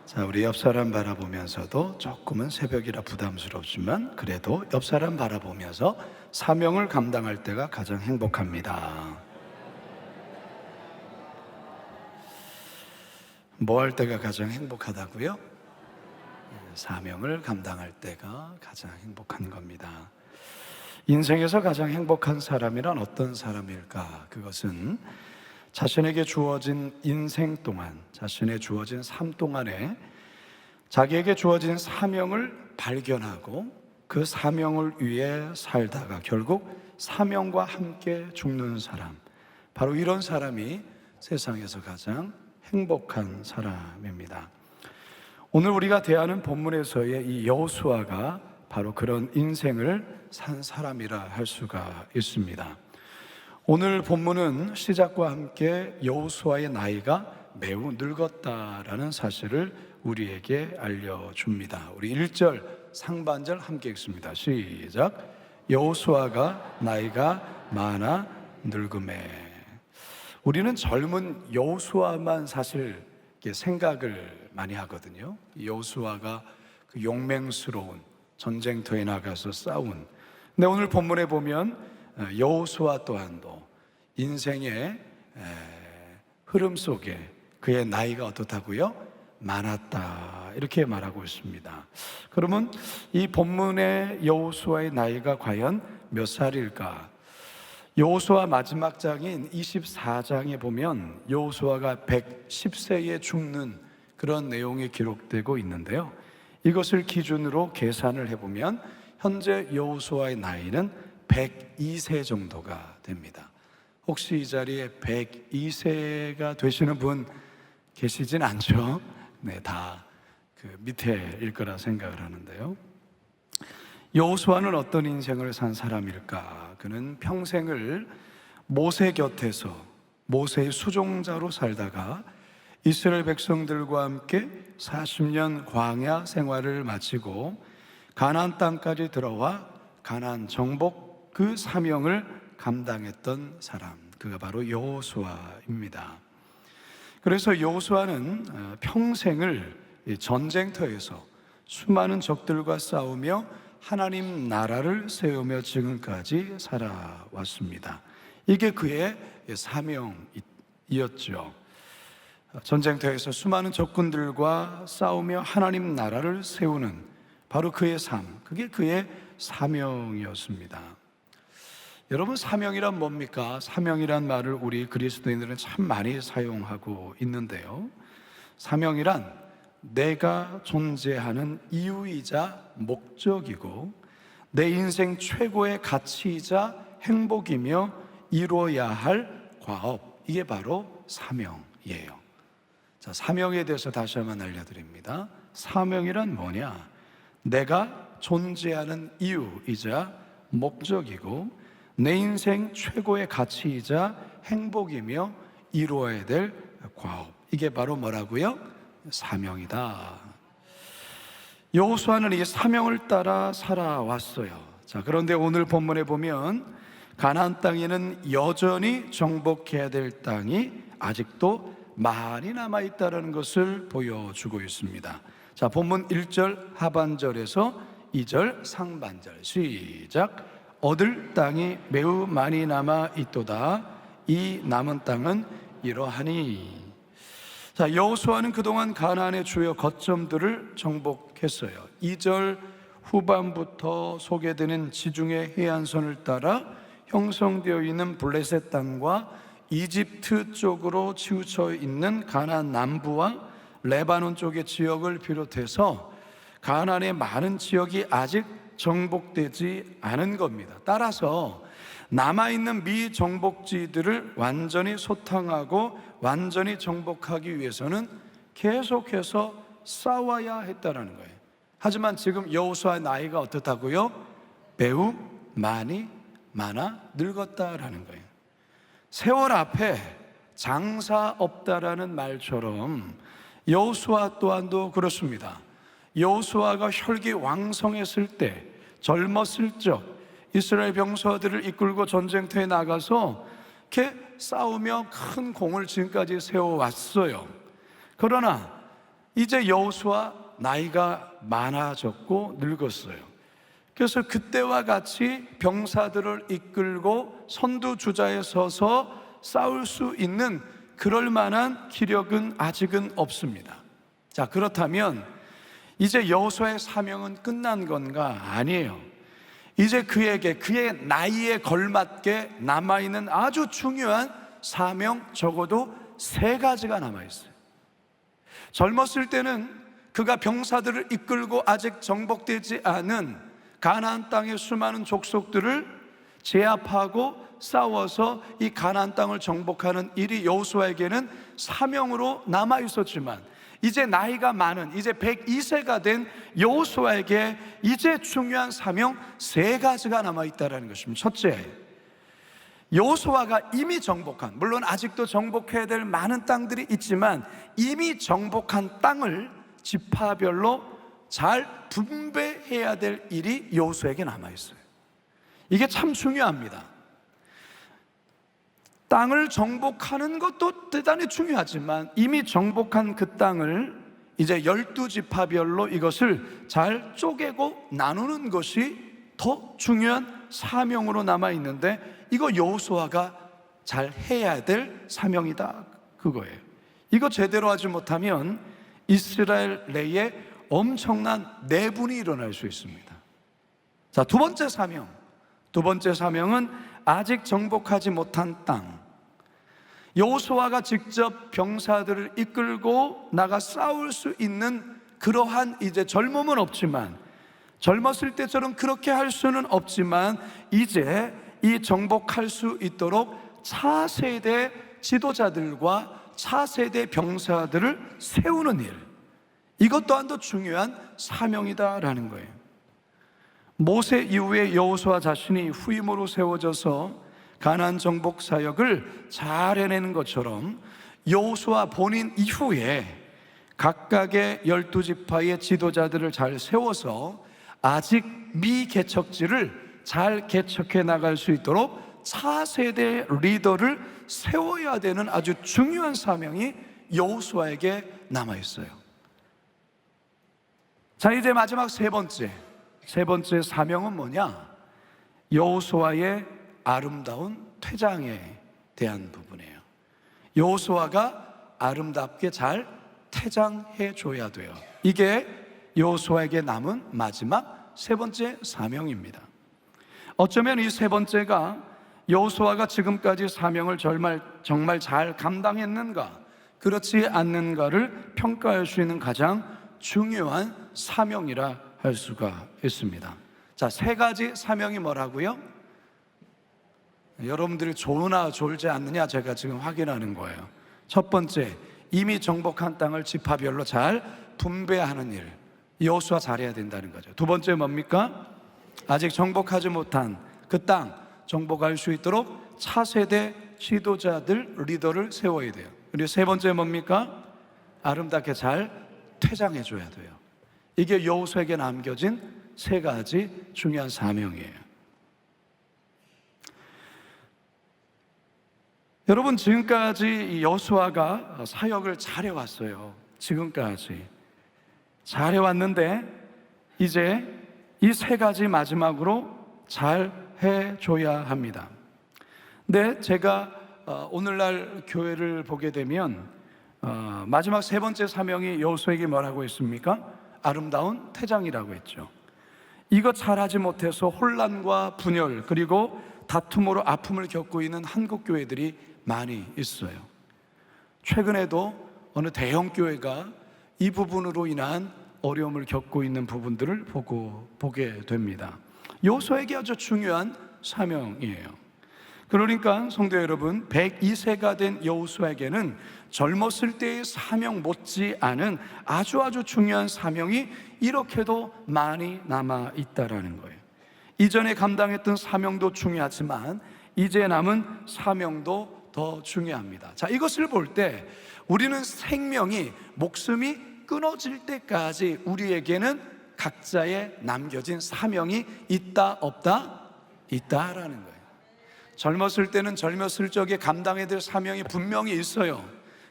자, 우리 옆 사람 바라보면서도 조금은 새벽이라 부담스럽지만 그래도 옆 사람 바라보면서 사명을 감당할 때가 가장 행복합니다. 뭐 할 때가 가장 행복하다고요? 사명을 감당할 때가 가장 행복한 겁니다. 인생에서 가장 행복한 사람이란 어떤 사람일까? 그것은 자신에게 주어진 인생 동안, 자신의 주어진 삶 동안에 자기에게 주어진 사명을 발견하고 그 사명을 위해 살다가 결국 사명과 함께 죽는 사람, 바로 이런 사람이 세상에서 가장 행복한 사람입니다. 오늘 우리가 대하는 본문에서의 이 여호수아가 바로 그런 인생을 산 사람이라 할 수가 있습니다. 오늘 본문은 시작과 함께 여호수아의 나이가 매우 늙었다라는 사실을 우리에게 알려줍니다. 우리 1절 상반절 함께 읽습니다. 시작. 여호수아가 나이가 많아 늙음에. 우리는 젊은 여호수아만 사실 생각을 많이 하거든요. 여호수아가 그 용맹스러운 전쟁터에 나가서 싸운. 근데 오늘 본문에 보면 여호수아 또한도 인생의 흐름 속에 그의 나이가 어떻다고요? 많았다, 이렇게 말하고 있습니다. 그러면 이 본문의 여호수아의 나이가 과연 몇 살일까? 여호수아 마지막 장인 24장에 보면 여호수아가 110세에 죽는 그런 내용이 기록되고 있는데요, 이것을 기준으로 계산을 해보면 현재 여호수아의 나이는 102세 정도가 됩니다. 혹시 이 자리에 102세가 되시는 분 계시진 않죠? 네, 다 그 밑에일 거라 생각을 하는데요. 여호수아는 어떤 인생을 산 사람일까? 그는 평생을 모세 곁에서 모세의 수종자로 살다가 이스라엘 백성들과 함께 40년 광야 생활을 마치고 가나안 땅까지 들어와 가나안 정복 그 사명을 감당했던 사람, 그가 바로 여호수아입니다. 그래서 여호수아는 평생을 전쟁터에서 수많은 적들과 싸우며 하나님 나라를 세우며 지금까지 살아왔습니다. 이게 그의 사명이었죠. 전쟁터에서 수많은 적군들과 싸우며 하나님 나라를 세우는 바로 그의 삶, 그게 그의 사명이었습니다. 여러분, 사명이란 뭡니까? 사명이란 말을 우리 그리스도인들은 참 많이 사용하고 있는데요, 사명이란 내가 존재하는 이유이자 목적이고 내 인생 최고의 가치이자 행복이며 이루어야 할 과업, 이게 바로 사명이에요. 자, 사명에 대해서 다시 한번 알려드립니다. 사명이란 뭐냐? 내가 존재하는 이유이자 목적이고 내 인생 최고의 가치이자 행복이며 이루어야 될 과업, 이게 바로 뭐라고요? 사명이다. 여호수아는 이 사명을 따라 살아왔어요. 자, 그런데 오늘 본문에 보면 가나안 땅에는 여전히 정복해야 될 땅이 아직도 많이 남아있다는 것을 보여주고 있습니다. 자, 본문 1절 하반절에서 2절 상반절 시작. 얻을 땅이 매우 많이 남아있도다. 이 남은 땅은 이러하니. 자, 여호수아는 그동안 가나안의 주요 거점들을 정복했어요. 2절 후반부터 소개되는 지중해 해안선을 따라 형성되어 있는 블레셋 땅과 이집트 쪽으로 치우쳐 있는 가나안 남부와 레바논 쪽의 지역을 비롯해서 가나안의 많은 지역이 아직 정복되지 않은 겁니다. 따라서 남아있는 미정복지들을 완전히 소탕하고 완전히 정복하기 위해서는 계속해서 싸워야 했다는 거예요. 하지만 지금 여호수아의 나이가 어떻다고요? 매우 많아 늙었다라는 거예요. 세월 앞에 장사 없다라는 말처럼 여호수아 또한도 그렇습니다. 여호수아가 혈기왕성했을 때, 젊었을 적 이스라엘 병사들을 이끌고 전쟁터에 나가서 이렇게 싸우며 큰 공을 지금까지 세워왔어요. 그러나 이제 여호수아 나이가 많아졌고 늙었어요. 그래서 그때와 같이 병사들을 이끌고 선두주자에 서서 싸울 수 있는 그럴 만한 기력은 아직은 없습니다. 자, 그렇다면 이제 여호수아의 사명은 끝난 건가? 아니에요. 이제 그에게 그의 나이에 걸맞게 남아있는 아주 중요한 사명, 적어도 3가지가 남아있어요. 젊었을 때는 그가 병사들을 이끌고 아직 정복되지 않은 가나안 땅의 수많은 족속들을 제압하고 싸워서 이 가나안 땅을 정복하는 일이 여호수아에게는 사명으로 남아 있었지만, 이제 나이가 많은 이제 102세가 된 여호수아에게 이제 중요한 사명 3가지가 남아 있다는 것입니다. 첫째, 여호수아가 이미 정복한, 물론 아직도 정복해야 될 많은 땅들이 있지만 이미 정복한 땅을 지파별로 잘 분배해야 될 일이 여호수아에게 남아 있어요. 이게 참 중요합니다. 땅을 정복하는 것도 대단히 중요하지만 이미 정복한 그 땅을 이제 12지파별로 이것을 잘 쪼개고 나누는 것이 더 중요한 사명으로 남아 있는데, 이거 여호수아가 잘 해야 될 사명이다, 그거예요. 이거 제대로 하지 못하면 이스라엘 내에 엄청난 내분이 일어날 수 있습니다. 자, 두 번째 사명은 아직 정복하지 못한 땅. 여호수아가 직접 병사들을 이끌고 나가 싸울 수 있는 그러한 이제 젊음은 없지만, 젊었을 때처럼 그렇게 할 수는 없지만 이제 이 정복할 수 있도록 차세대 지도자들과 차세대 병사들을 세우는 일, 이것 또한도 중요한 사명이다라는 거예요. 모세 이후에 여호수아 자신이 후임으로 세워져서 가나안 정복 사역을 잘 해내는 것처럼 여호수아 본인 이후에 각각의 12지파의 지도자들을 잘 세워서 아직 미개척지를 잘 개척해 나갈 수 있도록 차세대 리더를 세워야 되는 아주 중요한 사명이 여호수아에게 남아있어요. 자, 이제 마지막 세 번째 사명은 뭐냐? 여호수아의 아름다운 퇴장에 대한 부분이에요. 여호수아가 아름답게 잘 퇴장해 줘야 돼요. 이게 여호수아에게 남은 마지막 세 번째 사명입니다. 어쩌면 이 세 번째가 여호수아가 지금까지 사명을 정말 잘 감당했는가, 그렇지 않는가를 평가할 수 있는 가장 중요한 사명이라 할 수가 있습니다. 자, 3가지 사명이 뭐라고요? 여러분들이 좋으나 좋지 않느냐 제가 지금 확인하는 거예요. 첫 번째, 이미 정복한 땅을 지파별로 잘 분배하는 일, 여호수아 잘해야 된다는 거죠. 두 번째 뭡니까? 아직 정복하지 못한 그 땅 정복할 수 있도록 차세대 지도자들, 리더를 세워야 돼요. 그리고 세 번째 뭡니까? 아름답게 잘 퇴장해 줘야 돼요. 이게 여호수아에게 남겨진 3가지 중요한 사명이에요. 여러분, 지금까지 여호수아가 사역을 잘해왔어요. 지금까지 잘해왔는데 이제 이 3가지 마지막으로 잘 해줘야 합니다. 근데 제가 오늘날 교회를 보게 되면 마지막 3번째 사명이 여호수아에게 뭐라고 했습니까? 아름다운 퇴장이라고 했죠. 이거 잘하지 못해서 혼란과 분열, 그리고 다툼으로 아픔을 겪고 있는 한국 교회들이 많이 있어요. 최근에도 어느 대형 교회가 이 부분으로 인한 어려움을 겪고 있는 부분들을 보게 됩니다. 여호수아에게 아주 중요한 사명이에요. 그러니까 성도 여러분, 102세가 된 여호수아에게는 젊었을 때의 사명 못지 않은 아주 중요한 사명이 이렇게도 많이 남아 있다라는 거예요. 이전에 감당했던 사명도 중요하지만 이제 남은 사명도 더 중요합니다. 자, 이것을 볼 때 우리는 생명이, 목숨이 끊어질 때까지 우리에게는 각자의 남겨진 사명이 있다 없다? 있다라는 거예요. 젊었을 때는 젊었을 적에 감당해야 될 사명이 분명히 있어요.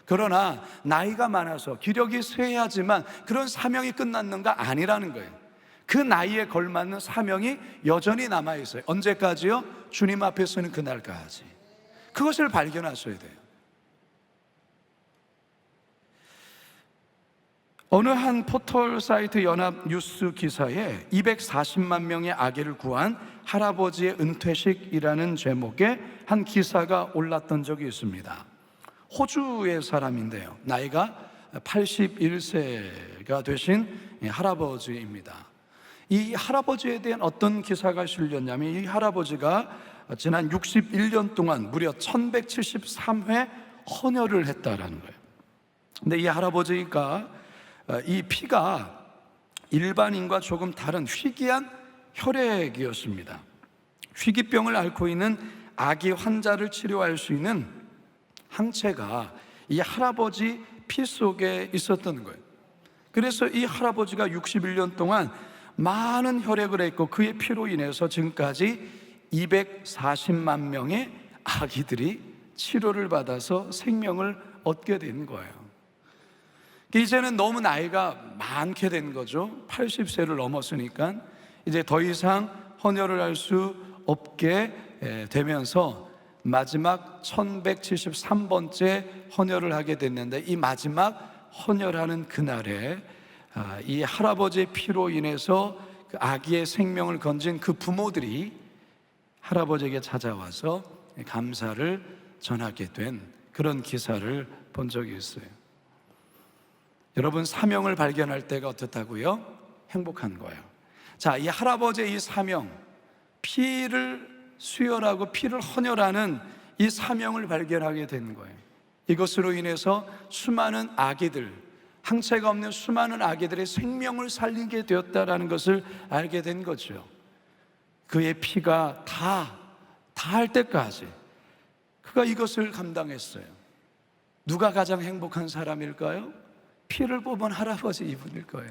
그러나 나이가 많아서 기력이 쇠하지만 그런 사명이 끝났는가? 아니라는 거예요. 그 나이에 걸맞는 사명이 여전히 남아있어요. 언제까지요? 주님 앞에 서는 그날까지. 그것을 발견하셔야 돼요. 어느 한 포털 사이트 연합 뉴스 기사에 240만 명의 아기를 구한 할아버지의 은퇴식이라는 제목의 한 기사가 올랐던 적이 있습니다. 호주의 사람인데요, 나이가 81세가 되신 할아버지입니다. 이 할아버지에 대한 어떤 기사가 실렸냐면, 이 할아버지가 지난 61년 동안 무려 1173회 헌혈을 했다라는 거예요. 근데 이 할아버지가 이 피가 일반인과 조금 다른 희귀한 혈액이었습니다. 희귀병을 앓고 있는 아기 환자를 치료할 수 있는 항체가 이 할아버지 피 속에 있었던 거예요. 그래서 이 할아버지가 61년 동안 많은 혈액을 했고, 그의 피로 인해서 지금까지 240만 명의 아기들이 치료를 받아서 생명을 얻게 된 거예요. 이제는 너무 나이가 많게 된 거죠. 80세를 넘었으니까 이제 더 이상 헌혈을 할 수 없게 되면서 마지막 1173번째 헌혈을 하게 됐는데, 이 마지막 헌혈하는 그날에 이 할아버지의 피로 인해서 그 아기의 생명을 건진 그 부모들이 할아버지에게 찾아와서 감사를 전하게 된 그런 기사를 본 적이 있어요. 여러분, 사명을 발견할 때가 어떻다고요? 행복한 거예요. 자, 이 할아버지의 이 사명, 피를 수혈하고 피를 헌혈하는 이 사명을 발견하게 된 거예요. 이것으로 인해서 수많은 아기들, 항체가 없는 수많은 아기들의 생명을 살리게 되었다라는 것을 알게 된 거죠. 그의 피가 다할 때까지 그가 이것을 감당했어요. 누가 가장 행복한 사람일까요? 피를 뽑은 할아버지 이분일 거예요.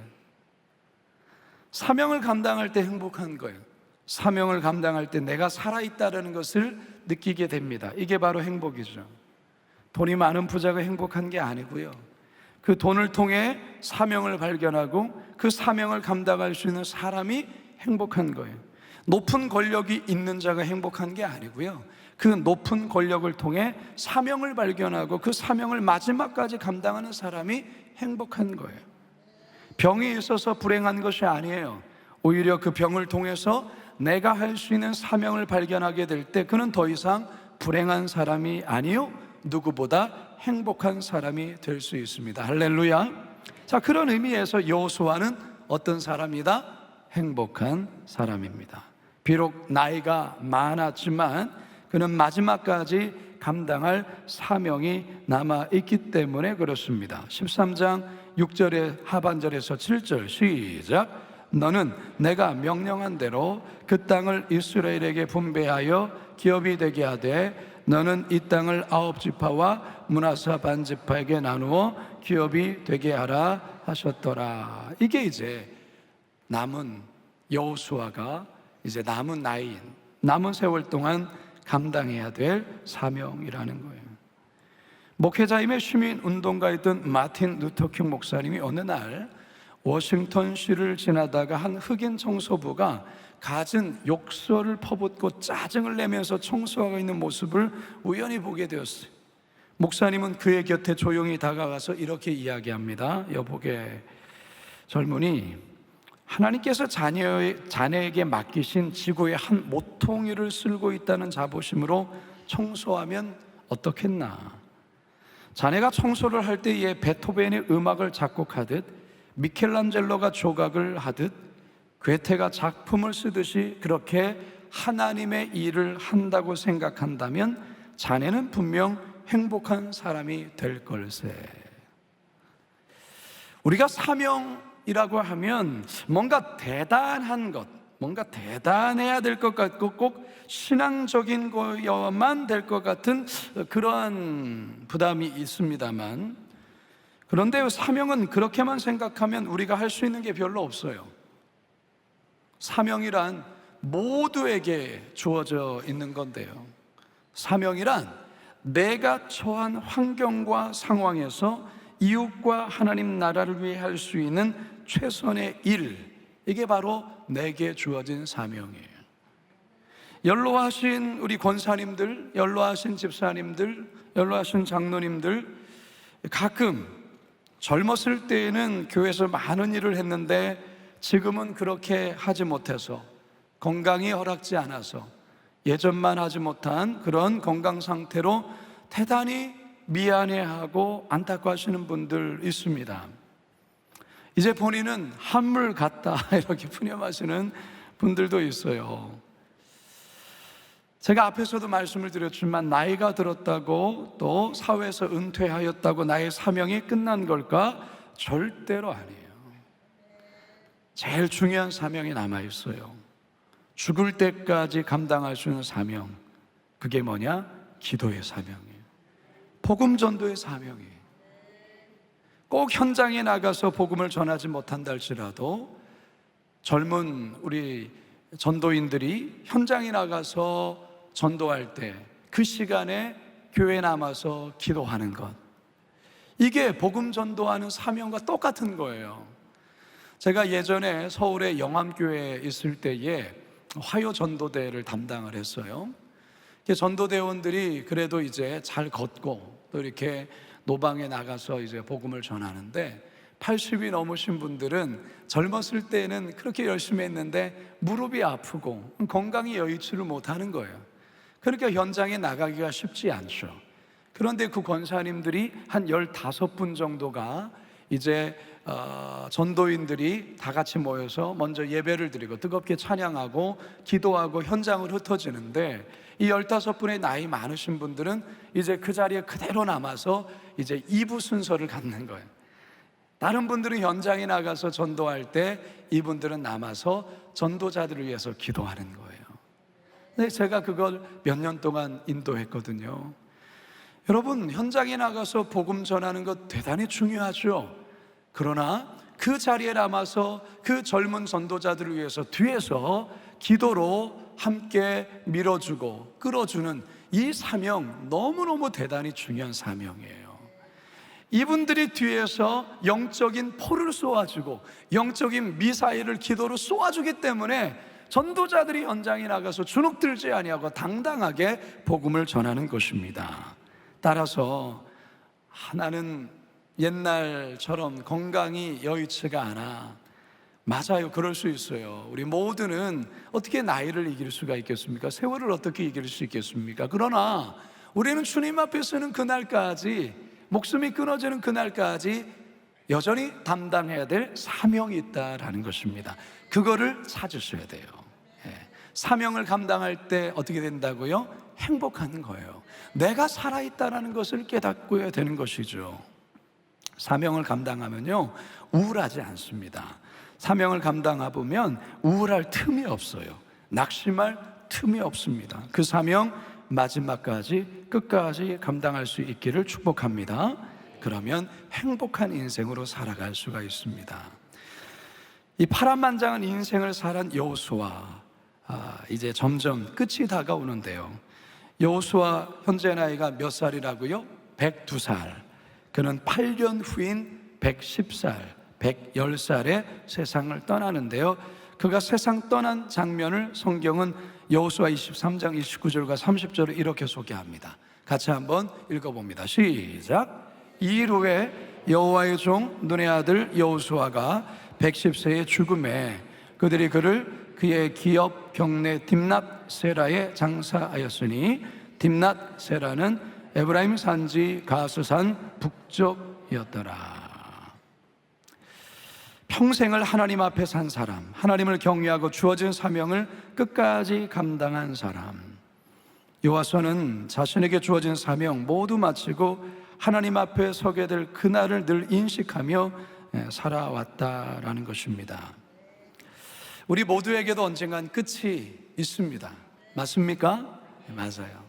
사명을 감당할 때 행복한 거예요. 사명을 감당할 때 내가 살아있다는 것을 느끼게 됩니다. 이게 바로 행복이죠. 돈이 많은 부자가 행복한 게 아니고요, 그 돈을 통해 사명을 발견하고 그 사명을 감당할 수 있는 사람이 행복한 거예요. 높은 권력이 있는 자가 행복한 게 아니고요, 그 높은 권력을 통해 사명을 발견하고 그 사명을 마지막까지 감당하는 사람이 행복한 거예요. 병이 있어서 불행한 것이 아니에요. 오히려 그 병을 통해서 내가 할 수 있는 사명을 발견하게 될 때 그는 더 이상 불행한 사람이 아니요, 누구보다 행복한 사람이 될 수 있습니다. 할렐루야. 자, 그런 의미에서 여호수아는 어떤 사람이다? 행복한 사람입니다. 비록 나이가 많았지만 그는 마지막까지 감당할 사명이 남아있기 때문에 그렇습니다. 13장 6절의 하반절에서 7절 시작. 너는 내가 명령한 대로 그 땅을 이스라엘에게 분배하여 기업이 되게 하되, 너는 이 땅을 9지파와 므낫세 반지파에게 나누어 기업이 되게 하라 하셨더라. 이게 이제 남은 여호수아가 이제 남은 나이인, 남은 세월 동안 감당해야 될 사명이라는 거예요. 목회자임의 시민운동가였던 마틴 루터킹 목사님이 어느 날 워싱턴시를 지나다가 한 흑인 청소부가 갖은 욕설을 퍼붓고 짜증을 내면서 청소하고 있는 모습을 우연히 보게 되었어요. 목사님은 그의 곁에 조용히 다가가서 이렇게 이야기합니다. 여보게, 젊은이, 하나님께서 자네에게 맡기신 지구의 한 모퉁이를 쓸고 있다는 자부심으로 청소하면 어떻겠나? 자네가 청소를 할 때에 베토벤이 음악을 작곡하듯, 미켈란젤로가 조각을 하듯, 괴테가 작품을 쓰듯이 그렇게 하나님의 일을 한다고 생각한다면 자네는 분명 행복한 사람이 될 걸세. 우리가 사명이라고 하면 뭔가 대단한 것, 뭔가 대단해야 될 것 같고 꼭 신앙적인 거여만 될 것 같은 그러한 부담이 있습니다만, 그런데 사명은 그렇게만 생각하면 우리가 할 수 있는 게 별로 없어요. 사명이란 모두에게 주어져 있는 건데요, 사명이란 내가 처한 환경과 상황에서 이웃과 하나님 나라를 위해 할 수 있는 최선의 일, 이게 바로 내게 주어진 사명이에요. 연로하신 우리 권사님들, 연로하신 집사님들, 연로하신 장로님들, 가끔 젊었을 때에는 교회에서 많은 일을 했는데 지금은 그렇게 하지 못해서, 건강이 허락지 않아서 예전만 하지 못한 그런 건강 상태로 대단히 미안해하고 안타까워하시는 분들 있습니다. 이제 본인은 한물 같다 이렇게 푸념하시는 분들도 있어요. 제가 앞에서도 말씀을 드렸지만 나이가 들었다고 또 사회에서 은퇴하였다고 나의 사명이 끝난 걸까? 절대로 아니에요. 제일 중요한 사명이 남아있어요. 죽을 때까지 감당할 수 있는 사명, 그게 뭐냐? 기도의 사명이에요. 복음 전도의 사명이에요. 꼭 현장에 나가서 복음을 전하지 못한다 할지라도 젊은 우리 전도인들이 현장에 나가서 전도할 때 그 시간에 교회에 남아서 기도하는 것, 이게 복음 전도하는 사명과 똑같은 거예요. 제가 예전에 서울의 영암교회에 있을 때에 화요 전도대를 담당을 했어요. 전도대원들이 그래도 이제 잘 걷고 또 이렇게 노방에 나가서 이제 복음을 전하는데, 80이 넘으신 분들은 젊었을 때는 그렇게 열심히 했는데 무릎이 아프고 건강이 여의치를 못하는 거예요. 그러니까 현장에 나가기가 쉽지 않죠. 그런데 그 권사님들이 한 15분 정도가 이제 전도인들이 다 같이 모여서 먼저 예배를 드리고 뜨겁게 찬양하고 기도하고 현장을 흩어지는데, 이 15분의 나이 많으신 분들은 이제 그 자리에 그대로 남아서 이제 2부 순서를 갖는 거예요. 다른 분들은 현장에 나가서 전도할 때 이분들은 남아서 전도자들을 위해서 기도하는 거예요. 근데 제가 그걸 몇 년 동안 인도했거든요. 여러분, 현장에 나가서 복음 전하는 것 대단히 중요하죠. 그러나 그 자리에 남아서 그 젊은 전도자들을 위해서 뒤에서 기도로 함께 밀어주고 끌어주는 이 사명, 너무너무 대단히 중요한 사명이에요. 이분들이 뒤에서 영적인 포를 쏘아주고 영적인 미사일을 기도로 쏘아주기 때문에 전도자들이 현장에 나가서 주눅들지 아니하고 당당하게 복음을 전하는 것입니다. 따라서 나는 옛날처럼 건강이 여의치가 않아. 맞아요, 그럴 수 있어요. 우리 모두는 어떻게 나이를 이길 수가 있겠습니까? 세월을 어떻게 이길 수 있겠습니까? 그러나 우리는 주님 앞에 서는 그날까지, 목숨이 끊어지는 그날까지 여전히 담당해야 될 사명이 있다라는 것입니다. 그거를 찾으셔야 돼요. 사명을 감당할 때 어떻게 된다고요? 행복한 거예요. 내가 살아있다는 것을 깨닫고야 되는 것이죠. 사명을 감당하면요, 우울하지 않습니다. 사명을 감당해보면 우울할 틈이 없어요. 낙심할 틈이 없습니다. 그 사명 마지막까지 끝까지 감당할 수 있기를 축복합니다. 그러면 행복한 인생으로 살아갈 수가 있습니다. 이 파란만장한 인생을 살은 여호수아, 이제 점점 끝이 다가오는데요. 여호수아 현재 나이가 몇 살이라고요? 102살. 그는 8년 후인 110살, 110살에 세상을 떠나는데요. 그가 세상 떠난 장면을 성경은 여호수아 23장 29절과 30절을 이렇게 소개합니다. 같이 한번 읽어봅니다. 시작. 이 일 후에 여호와의 종 눈의 아들 여호수아가 110세의 죽음에 그들이 그를 그의 기업 경내 딥낫 세라에 장사하였으니, 딥낫 세라는 에브라임 산지 가스산 북쪽이었더라. 평생을 하나님 앞에 산 사람, 하나님을 경외하고 주어진 사명을 끝까지 감당한 사람, 여호수아는 자신에게 주어진 사명 모두 마치고 하나님 앞에 서게 될 그날을 늘 인식하며 살아왔다라는 것입니다. 우리 모두에게도 언젠간 끝이 있습니다. 맞습니까? 네, 맞아요.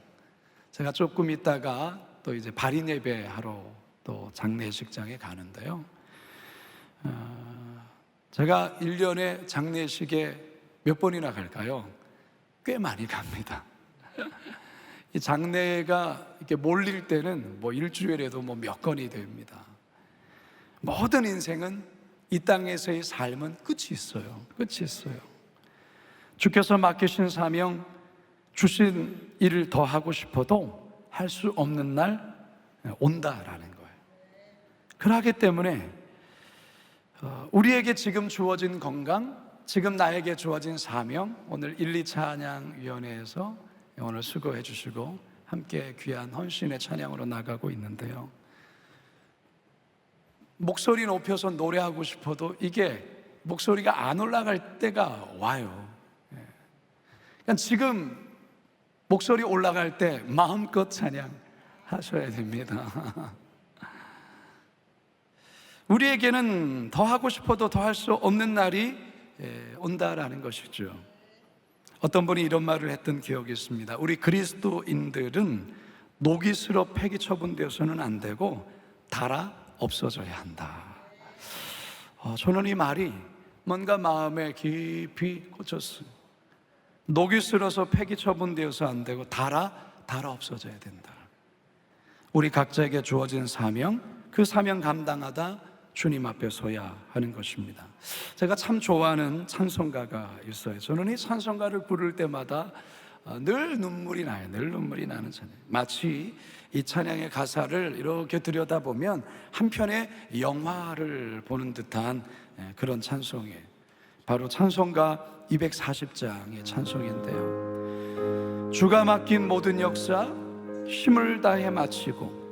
제가 조금 있다가 또 이제 발인 예배하러 또 장례식장에 가는데요. 제가 1년에 장례식에 몇 번이나 갈까요? 꽤 많이 갑니다. 이 장례가 이렇게 몰릴 때는 뭐 일주일에도 뭐 몇 건이 됩니다. 모든 인생은 이 땅에서의 삶은 끝이 있어요. 끝이 있어요. 주께서 맡기신 사명, 주신 일을 더 하고 싶어도 할 수 없는 날 온다라는 거예요. 그러기 때문에 우리에게 지금 주어진 건강, 지금 나에게 주어진 사명, 오늘 1, 2 찬양위원회에서 오늘 수고해 주시고 함께 귀한 헌신의 찬양으로 나가고 있는데요, 목소리 높여서 노래하고 싶어도 이게 목소리가 안 올라갈 때가 와요. 그러니까 지금 목소리 올라갈 때 마음껏 찬양하셔야 됩니다. 우리에게는 더 하고 싶어도 더 할 수 없는 날이 온다라는 것이죠. 어떤 분이 이런 말을 했던 기억이 있습니다. 우리 그리스도인들은 노깃으로 폐기 처분되어서는 안 되고 닳아 없어져야 한다. 저는 이 말이 뭔가 마음에 깊이 꽂혔어요. 노깃으로서 폐기 처분되어서 안 되고 닳아 없어져야 된다. 우리 각자에게 주어진 사명, 그 사명 감당하다 주님 앞에 서야 하는 것입니다. 제가 참 좋아하는 찬송가가 있어요. 저는 이 찬송가를 부를 때마다 늘 눈물이 나요. 늘 눈물이 나는 찬양. 마치 이 찬양의 가사를 이렇게 들여다보면 한 편의 영화를 보는 듯한 그런 찬송이에요. 바로 찬송가 240장의 찬송인데요, 주가 맡긴 모든 역사 힘을 다해 마치고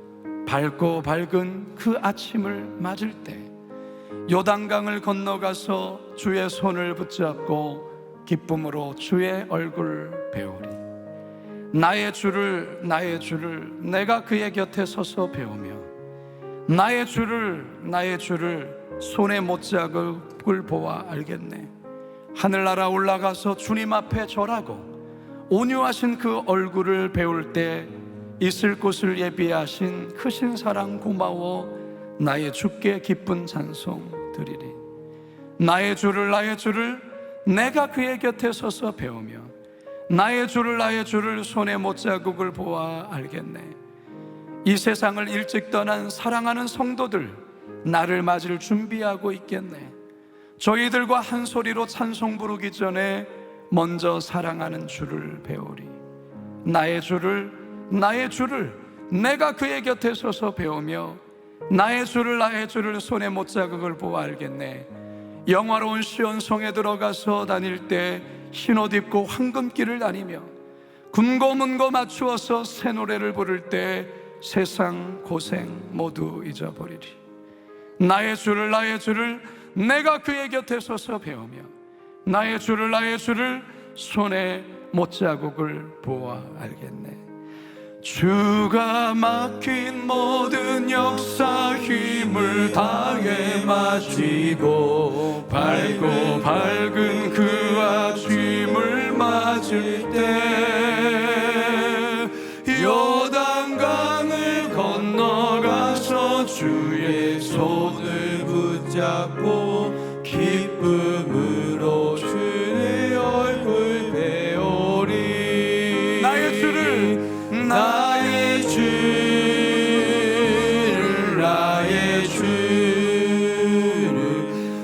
밝고 밝은 그 아침을 맞을 때 요단강을 건너가서 주의 손을 붙잡고 기쁨으로 주의 얼굴 배우리. 나의 주를 내가 그의 곁에 서서 배우며 나의 주를 손에 못자국을 보아 알겠네. 하늘나라 올라가서 주님 앞에 절하고 온유하신 그 얼굴을 배울 때 있을 곳을 예비하신 크신 사랑 고마워 나의 주께 기쁜 찬송 드리리. 나의 주를 내가 그의 곁에 서서 배우며 나의 주를 손에 못자국을 보아 알겠네. 이 세상을 일찍 떠난 사랑하는 성도들 나를 맞을 준비하고 있겠네. 저희들과 한 소리로 찬송 부르기 전에 먼저 사랑하는 주를 배우리. 나의 주를 내가 그의 곁에 서서 배우며 나의 주를 손에 못자국을 보아 알겠네. 영화로운 시온성에 들어가서 다닐 때 흰옷 입고 황금길을 다니며 군고문고 맞추어서 새 노래를 부를 때 세상 고생 모두 잊어버리리. 나의 주를 내가 그의 곁에 서서 배우며 나의 주를 손에 못자국을 보아 알겠네. 주가 맡긴 모든 역사 힘을 다해 마치고 밝고 밝은 그 아침을 맞을 때 요단강을 건너가서 주의 손을 붙잡고 기쁨으로 주의 얼굴 배우리. 나의 주를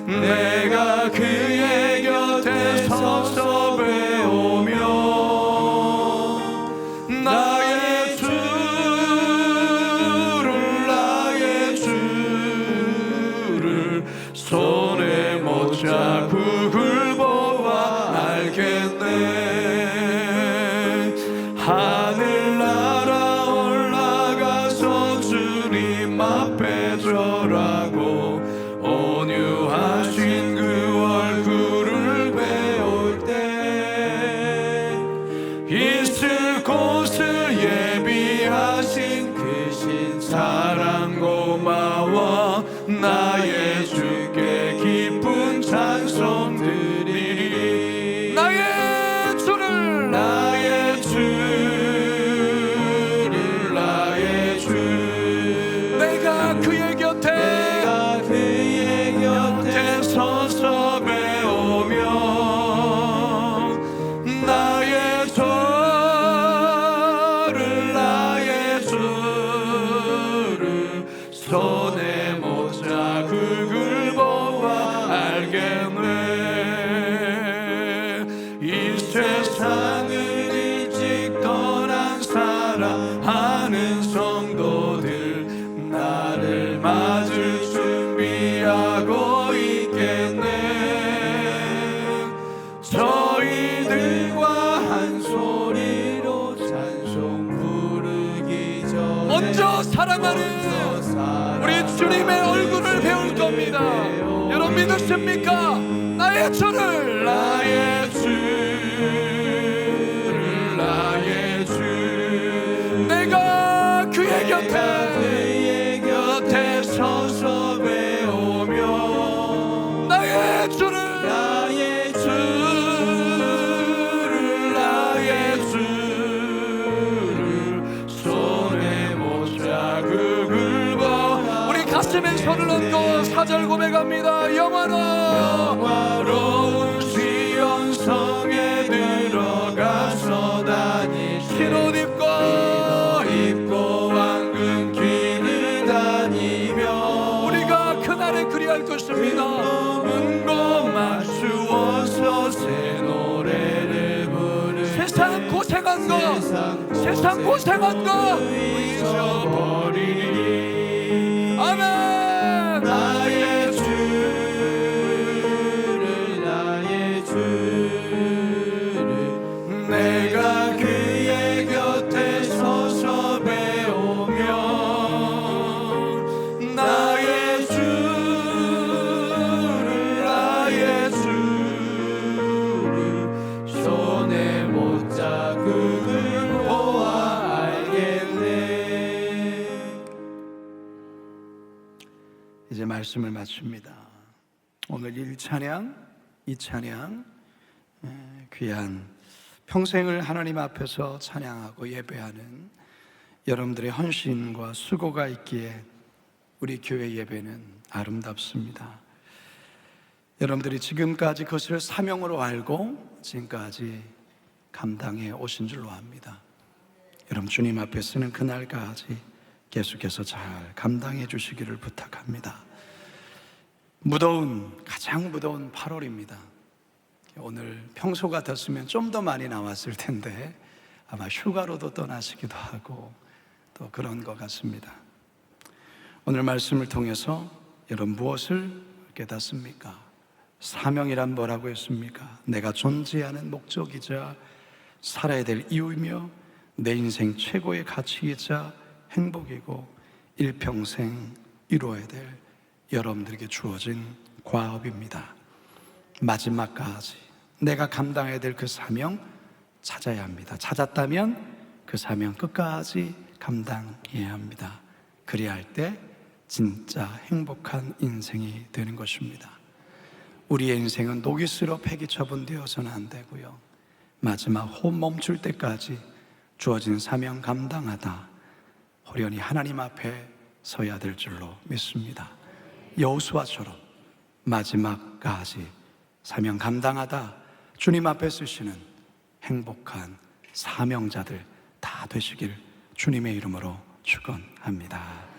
내가 그의 곁에 서서 배우며 나의 주를 손에 못자국을 보아 알겠네. 하늘나라 올라가서 주님 앞에 절하고 온유하신 그 얼굴을 배울 때 있을 곳을 예비하신 크신 사랑 고마워 나의 주께 기쁜 찬송 드리리. 나의 주를 내가 그의 곁에 서서 배우며 나의 어찌하고 있겠네. 저희들과 한 소리로 찬송 부르기 전에 먼저 사랑하는 우리 주님의 얼굴을 배울 겁니다. 여러분 믿으십니까? 나의 주를, 나의 주를, 나의 주, 내가 그의 곁에 서서 배우며 나의 주를, 나의 주를, 나의 주를 손에 못 자극을 우리 가슴에 손을 얹고 사절 고백합니다. 영화로운 시온 성에 들어가서 다니시 옷 입고 왕금 길을 다니며 우리가 그날에 그리할 것입니다. 눈고 맞추어서 새 노래를 부르 세상 고생한 거, 세상 고생한 거 잊어버리니. 아멘. 나의 주를, 나의 주를, 내가 그의 곁에 서서 배우며 나의 주를, 나의 주를 손에 못 자극을 보아 알겠네. 이제 말씀을 마칩니다. 오늘 1찬양, 2찬양 귀한 평생을 하나님 앞에서 찬양하고 예배하는 여러분들의 헌신과 수고가 있기에 우리 교회 예배는 아름답습니다. 여러분들이 지금까지 그것을 사명으로 알고 지금까지 감당해 오신 줄로 압니다. 여러분 주님 앞에 서는 그날까지 계속해서 잘 감당해 주시기를 부탁합니다. 가장 무더운 8월입니다. 오늘 평소 같았으면 좀 더 많이 나왔을 텐데 아마 휴가로도 떠나시기도 하고 또 그런 것 같습니다. 오늘 말씀을 통해서 여러분 무엇을 깨닫습니까? 사명이란 뭐라고 했습니까? 내가 존재하는 목적이자 살아야 될 이유이며 내 인생 최고의 가치이자 행복이고 일평생 이루어야 될 여러분들에게 주어진 과업입니다. 마지막까지 내가 감당해야 될 그 사명 찾아야 합니다. 찾았다면 그 사명 끝까지 감당해야 합니다. 그래야 할 때 진짜 행복한 인생이 되는 것입니다. 우리의 인생은 노기스로 폐기 처분되어서는 안 되고요, 마지막 호흡 멈출 때까지 주어진 사명 감당하다 호련히 하나님 앞에 서야 될 줄로 믿습니다. 여호수아처럼 마지막까지 사명 감당하다 주님 앞에 쓰시는 행복한 사명자들 다 되시길 주님의 이름으로 축원합니다.